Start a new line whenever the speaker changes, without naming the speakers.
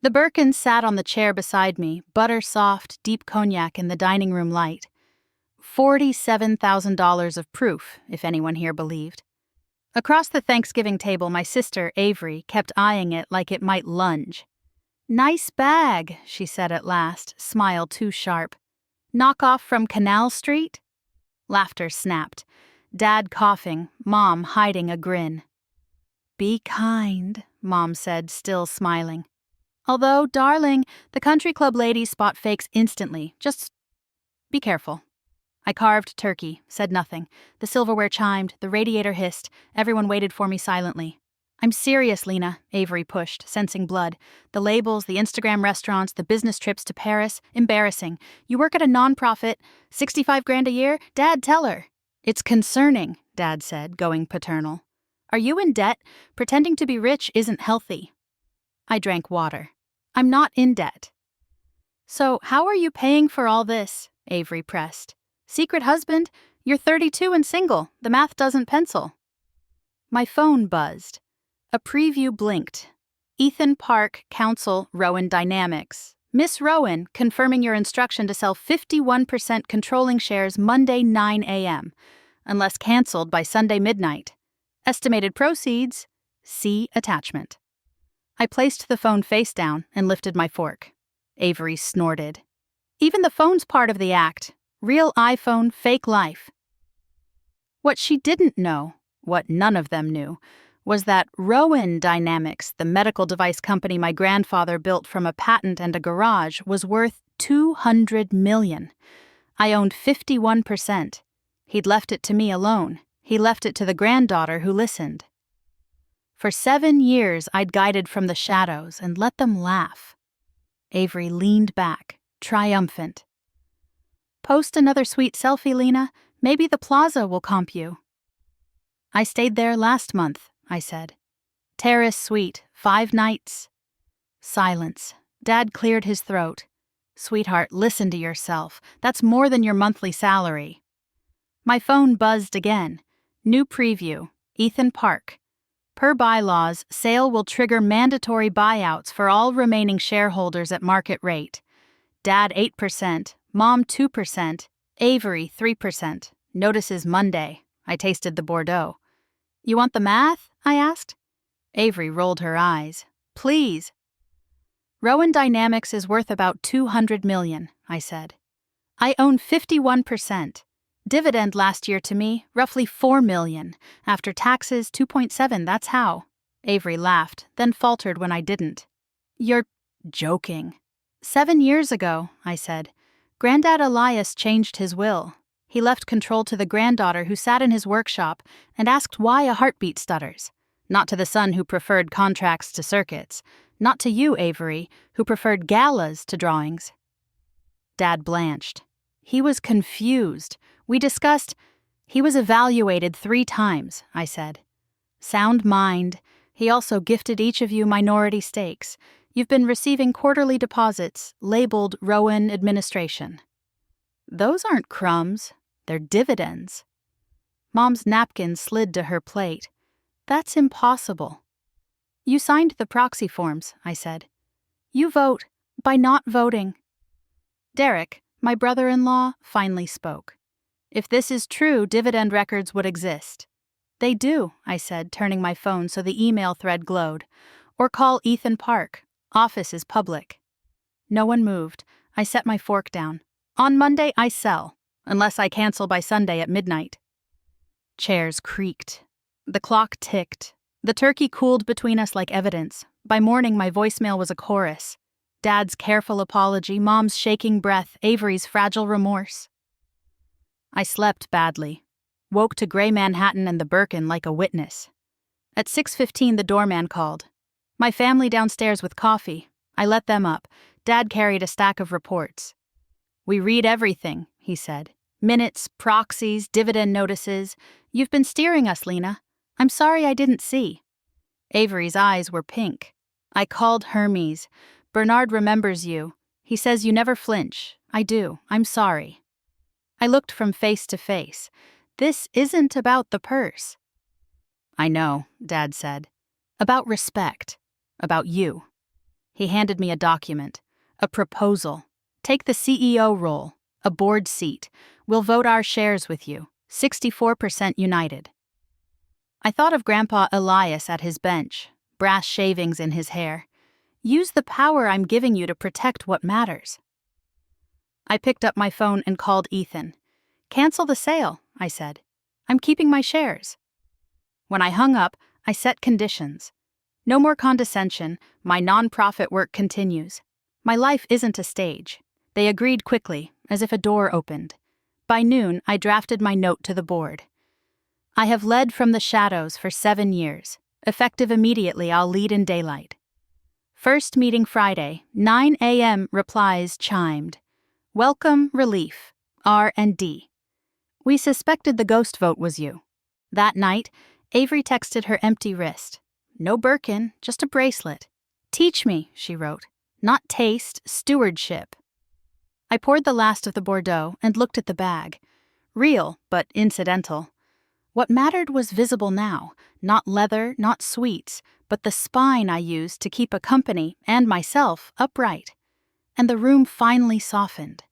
The Birkin sat on the chair beside me, butter-soft, deep cognac in the dining room light. $47,000 of proof, if anyone here believed. Across the Thanksgiving table, my sister, Avery, kept eyeing it like it might lunge. "Nice bag," she said at last, smile too sharp. "Knockoff from Canal Street?" Laughter snapped. Dad coughing, Mom hiding a grin. "Be kind," Mom said, still smiling. "Although, darling, the country club ladies spot fakes instantly. Just be careful." I carved turkey, said nothing. The silverware chimed, the radiator hissed. Everyone waited for me silently. "I'm serious, Lena," Avery pushed, sensing blood. "The labels, the Instagram restaurants, the business trips to Paris. Embarrassing. You work at a nonprofit. 65 grand a year? Dad, tell her." "It's concerning," Dad said, going paternal. "Are you in debt? Pretending to be rich isn't healthy." I drank water. "I'm not in debt." "So how are you paying for all this?" Avery pressed. "Secret husband? You're 32 and single. The math doesn't pencil." My phone buzzed. A preview blinked. "Ethan Park, Counsel, Rowan Dynamics. Miss Rowan, confirming your instruction to sell 51% controlling shares Monday 9 a.m., unless canceled by Sunday midnight. Estimated proceeds, see attachment." I placed the phone face down and lifted my fork. Avery snorted. "Even the phone's part of the act. Real iPhone, fake life." What she didn't know, what none of them knew, was that Rowan Dynamics, the medical device company my grandfather built from a patent and a garage, was worth $200 million. I owned 51%. He'd left it to me alone. He left it to the granddaughter who listened. For 7 years, I'd guided from the shadows and let them laugh. Avery leaned back, triumphant. "Post another sweet selfie, Lena. Maybe the plaza will comp you." "I stayed there last month," I said. "Terrace suite, 5 nights. Silence. Dad cleared his throat. "Sweetheart, listen to yourself. That's more than your monthly salary." My phone buzzed again. New preview. Ethan Park. Per bylaws, sale will trigger mandatory buyouts for all remaining shareholders at market rate. Dad 8%, Mom 2%, Avery 3%. Notices Monday. I tasted the Bordeaux. "You want the math?" I asked. Avery rolled her eyes. "Please." "Rowan Dynamics is worth about $200 million, I said. "I own 51%. Dividend last year to me, roughly $4 million. After taxes, 2.7, that's how." Avery laughed, then faltered when I didn't. "You're joking." 7 years ago, I said, Granddad Elias changed his will. He left control to the granddaughter who sat in his workshop and asked why a heartbeat stutters. Not to the son who preferred contracts to circuits. Not to you, Avery, who preferred galas to drawings. Dad blanched. He was confused. We discussed. "He was evaluated 3 times, I said. "Sound mind. He also gifted each of you minority stakes. You've been receiving quarterly deposits, labeled Rowan Administration." "Those aren't crumbs. They're dividends." Mom's napkin slid to her plate. "That's impossible." "You signed the proxy forms," I said. "You vote by not voting." Derek, my brother-in-law, finally spoke. "If this is true, dividend records would exist." "They do," I said, turning my phone so the email thread glowed. "Or call Ethan Park. Office is public." No one moved. I set my fork down. "On Monday, I sell, unless I cancel by Sunday at midnight." Chairs creaked. The clock ticked. The turkey cooled between us like evidence. By morning, my voicemail was a chorus. Dad's careful apology, Mom's shaking breath, Avery's fragile remorse. I slept badly. Woke to gray Manhattan and the Birkin like a witness. At 6:15, the doorman called. My family downstairs with coffee. I let them up. Dad carried a stack of reports. "We read everything," he said. "Minutes, proxies, dividend notices. You've been steering us, Lena. I'm sorry I didn't see." Avery's eyes were pink. I called Hermes. "Bernard remembers you. He says you never flinch. I do. I'm sorry." I looked from face to face. "This isn't about the purse." "I know," Dad said. "About respect. About you." He handed me a document. A proposal. Take the CEO role. A board seat. We'll vote our shares with you. 64% united. I thought of Grandpa Elias at his bench, brass shavings in his hair. Use the power I'm giving you to protect what matters. I picked up my phone and called Ethan. Cancel the sale, I said. I'm keeping my shares. When I hung up, I set conditions. No more condescension, my nonprofit work continues. My life isn't a stage. They agreed quickly, as if a door opened. By noon, I drafted my note to the board. I have led from the shadows for 7 years. Effective immediately, I'll lead in daylight. First meeting Friday, 9 a.m. replies chimed. Welcome, relief, R&D. We suspected the ghost vote was you. That night, Avery texted her empty wrist. No Birkin, just a bracelet. Teach me, she wrote. Not taste, stewardship. I poured the last of the Bordeaux and looked at the bag. Real, but incidental. What mattered was visible now, not leather, not sweets, but the spine I used to keep a company and myself upright. And the room finally softened.